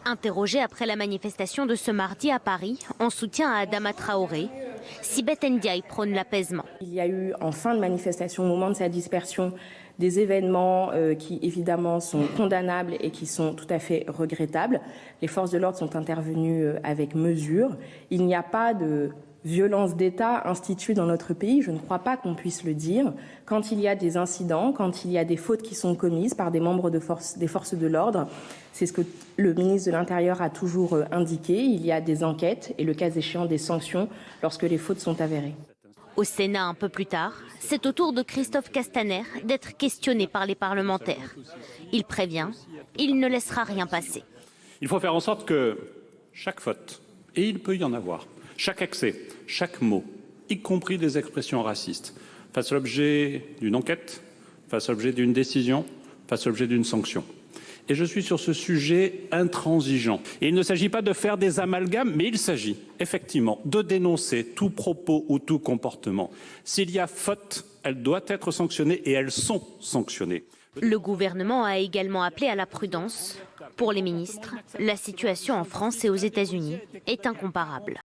Interrogée après la manifestation de ce mardi à Paris, en soutien à Adama Traoré, Sibeth Ndiaye prône l'apaisement. Il y a eu en fin de manifestation, au moment de sa dispersion, des événements qui évidemment sont condamnables et qui sont tout à fait regrettables. Les forces de l'ordre sont intervenues avec mesure. Il n'y a pas de violence d'État instituée dans notre pays, je ne crois pas qu'on puisse le dire. Quand il y a des incidents, quand il y a des fautes qui sont commises par des membres des forces de l'ordre, c'est ce que le ministre de l'Intérieur a toujours indiqué. Il y a des enquêtes et le cas échéant des sanctions lorsque les fautes sont avérées. Au Sénat, un peu plus tard, c'est au tour de Christophe Castaner d'être questionné par les parlementaires. Il prévient, il ne laissera rien passer. Il faut faire en sorte que chaque faute, et il peut y en avoir, chaque excès, chaque mot, y compris des expressions racistes, fasse l'objet d'une enquête, fasse l'objet d'une décision, fasse l'objet d'une sanction. Et je suis sur ce sujet intransigeant. Et il ne s'agit pas de faire des amalgames, mais il s'agit effectivement de dénoncer tout propos ou tout comportement. S'il y a faute, elle doit être sanctionnée et elles sont sanctionnées. Le gouvernement a également appelé à la prudence. Pour les ministres, la situation en France et aux États-Unis est incomparable.